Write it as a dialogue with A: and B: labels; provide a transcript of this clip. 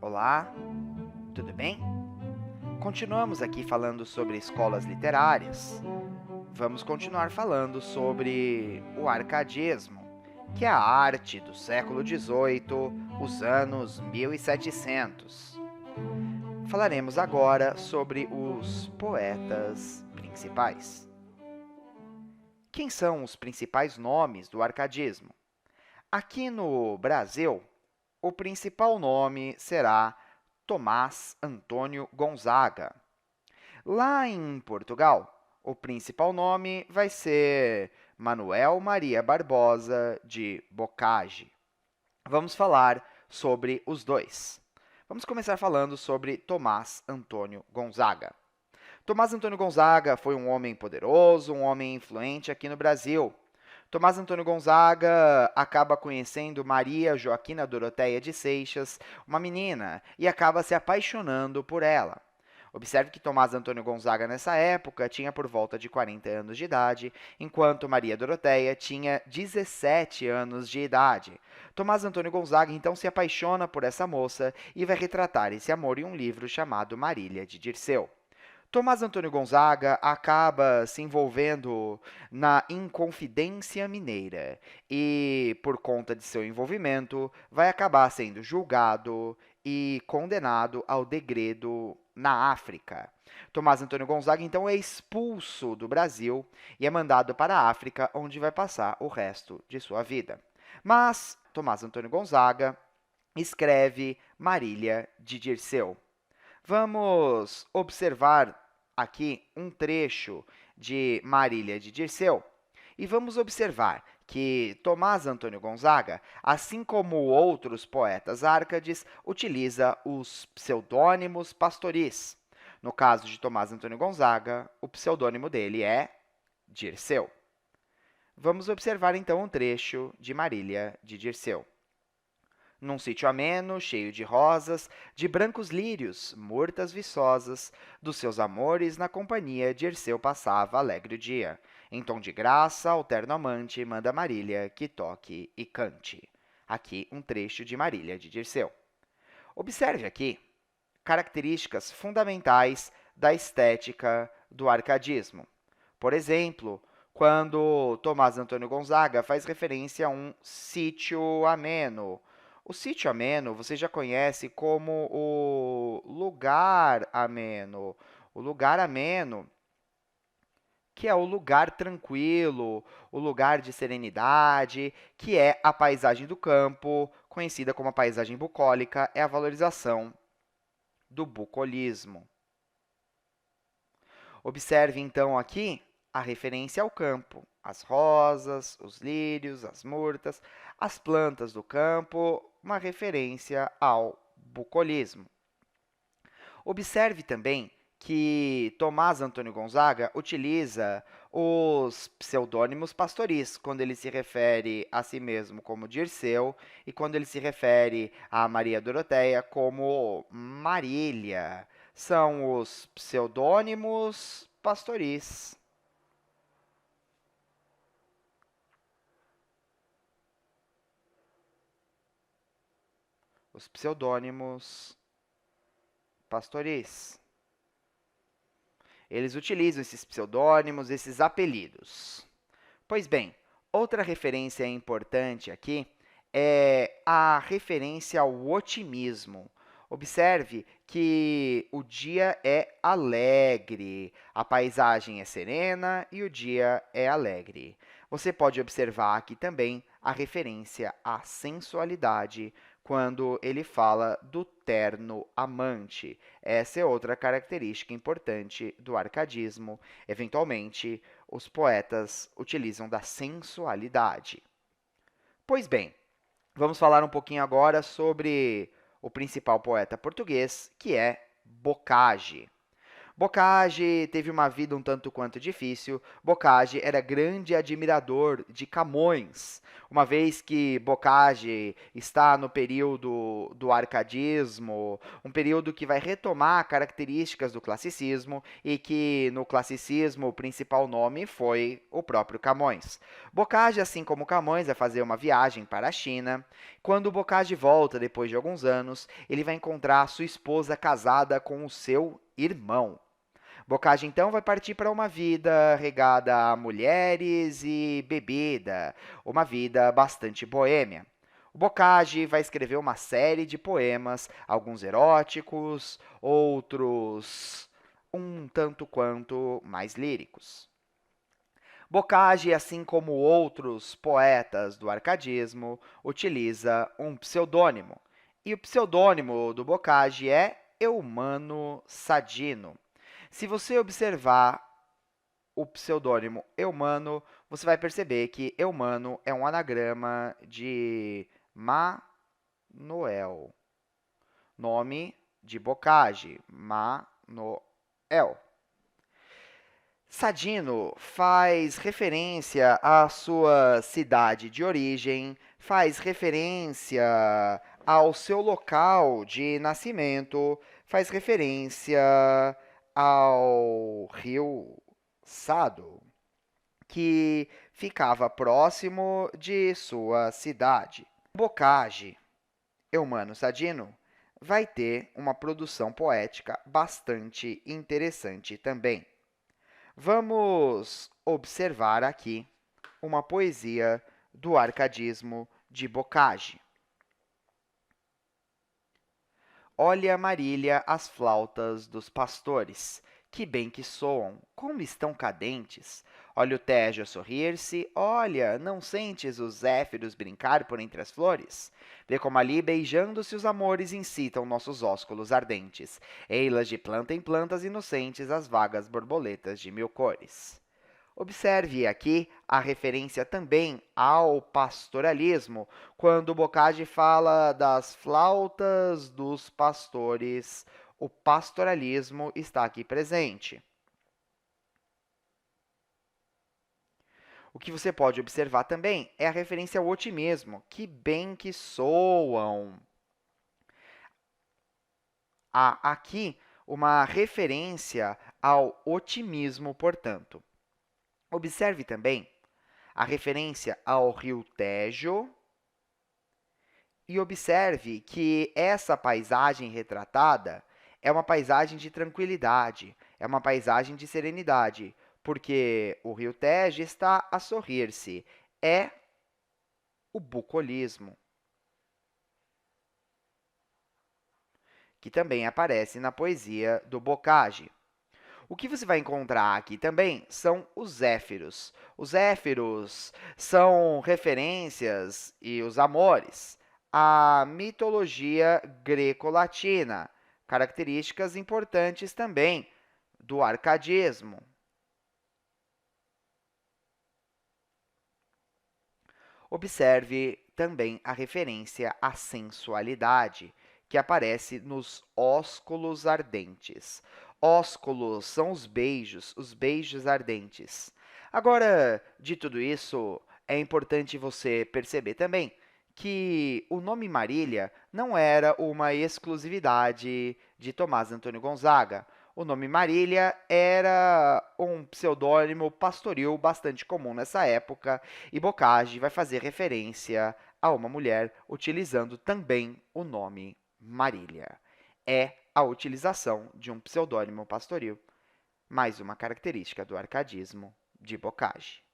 A: Olá, tudo bem? Continuamos aqui falando sobre escolas literárias. Vamos continuar falando sobre o arcadismo, que é a arte do século XVIII, os anos 1700. Falaremos agora sobre os poetas principais. Quem são os principais nomes do arcadismo? Aqui no Brasil, o principal nome será Tomás Antônio Gonzaga. Lá em Portugal, o principal nome vai ser Manuel Maria Barbosa de Bocage. Vamos falar sobre os dois. Vamos começar falando sobre Tomás Antônio Gonzaga. Tomás Antônio Gonzaga foi um homem poderoso, um homem influente aqui no Brasil. Tomás Antônio Gonzaga acaba conhecendo Maria Joaquina Doroteia de Seixas, uma menina, e acaba se apaixonando por ela. Observe que Tomás Antônio Gonzaga, nessa época, tinha por volta de 40 anos de idade, enquanto Maria Doroteia tinha 17 anos de idade. Tomás Antônio Gonzaga, então, se apaixona por essa moça e vai retratar esse amor em um livro chamado Marília de Dirceu. Tomás Antônio Gonzaga acaba se envolvendo na Inconfidência Mineira e, por conta de seu envolvimento, vai acabar sendo julgado e condenado ao degredo na África. Tomás Antônio Gonzaga, então, é expulso do Brasil e é mandado para a África, onde vai passar o resto de sua vida. Mas Tomás Antônio Gonzaga escreve Marília de Dirceu. Vamos observar aqui um trecho de Marília de Dirceu e vamos observar que Tomás Antônio Gonzaga, assim como outros poetas árcades, utiliza os pseudônimos pastoris. No caso de Tomás Antônio Gonzaga, o pseudônimo dele é Dirceu. Vamos observar então um trecho de Marília de Dirceu. Num sítio ameno, cheio de rosas, de brancos lírios, murtas viçosas, dos seus amores na companhia Dirceu passava alegre o dia. Em tom de graça, ao terno amante, manda Marília que toque e cante. Aqui um trecho de Marília de Dirceu. Observe aqui características fundamentais da estética do arcadismo. Por exemplo, quando Tomás Antônio Gonzaga faz referência a um sítio ameno. O sítio ameno você já conhece como o lugar ameno. O lugar ameno, que é o lugar tranquilo, o lugar de serenidade, que é a paisagem do campo, conhecida como a paisagem bucólica, é a valorização do bucolismo. Observe, então, aqui a referência ao campo, as rosas, os lírios, as murtas, as plantas do campo, uma referência ao bucolismo. Observe também que Tomás Antônio Gonzaga utiliza os pseudônimos pastoris, quando ele se refere a si mesmo como Dirceu e quando ele se refere a Maria Doroteia como Marília. São os pseudônimos pastoris. Os pseudônimos pastoris. Eles utilizam esses pseudônimos, esses apelidos. Pois bem, outra referência importante aqui é a referência ao otimismo. Observe que o dia é alegre, a paisagem é serena e o dia é alegre. Você pode observar aqui também a referência à sensualidade quando ele fala do terno amante. Essa é outra característica importante do arcadismo. Eventualmente, os poetas utilizam da sensualidade. Pois bem, vamos falar um pouquinho agora sobre o principal poeta português, que é Bocage. Bocage teve uma vida um tanto quanto difícil. Bocage era grande admirador de Camões, uma vez que Bocage está no período do arcadismo, um período que vai retomar características do classicismo e que no classicismo o principal nome foi o próprio Camões. Bocage, assim como Camões, vai fazer uma viagem para a China. Quando Bocage volta depois de alguns anos, ele vai encontrar sua esposa casada com o seu irmão. Bocage então vai partir para uma vida regada a mulheres e bebida, uma vida bastante boêmia. O Bocage vai escrever uma série de poemas, alguns eróticos, outros um tanto quanto mais líricos. Bocage, assim como outros poetas do arcadismo, utiliza um pseudônimo. E o pseudônimo do Bocage é Eumano Sadino. Se você observar o pseudônimo Eumano, você vai perceber que Eumano é um anagrama de Manuel, nome de Bocage, Manuel. Sadino faz referência à sua cidade de origem, faz referência ao seu local de nascimento, faz referência ao rio Sado, que ficava próximo de sua cidade. Bocage, Eumano Sadino, vai ter uma produção poética bastante interessante também. Vamos observar aqui uma poesia do arcadismo de Bocage. Olha, Marília, as flautas dos pastores, que bem que soam, como estão cadentes. Olha o Tejo a sorrir-se, olha, não sentes os zéfiros brincar por entre as flores? Vê como ali, beijando-se os amores, incitam nossos ósculos ardentes. Ei-las de planta em plantas inocentes, as vagas borboletas de mil cores. Observe aqui a referência também ao pastoralismo, quando Bocage fala das flautas dos pastores, o pastoralismo está aqui presente. O que você pode observar também é a referência ao otimismo, que bem que soam. Há aqui uma referência ao otimismo, portanto. Observe também a referência ao rio Tejo e observe que essa paisagem retratada é uma paisagem de tranquilidade, é uma paisagem de serenidade, porque o rio Tejo está a sorrir-se. É o bucolismo, que também aparece na poesia do Bocage. O que você vai encontrar aqui também são os zéfiros. Os zéfiros são referências e os amores à mitologia greco-latina, características importantes também do arcadismo. Observe também a referência à sensualidade, que aparece nos ósculos ardentes. Ósculos são os beijos ardentes. Agora, de tudo isso, é importante você perceber também que o nome Marília não era uma exclusividade de Tomás Antônio Gonzaga. O nome Marília era um pseudônimo pastoril bastante comum nessa época, e Bocage vai fazer referência a uma mulher utilizando também o nome Marília. É a utilização de um pseudônimo pastoril, mais uma característica do arcadismo de Bocage.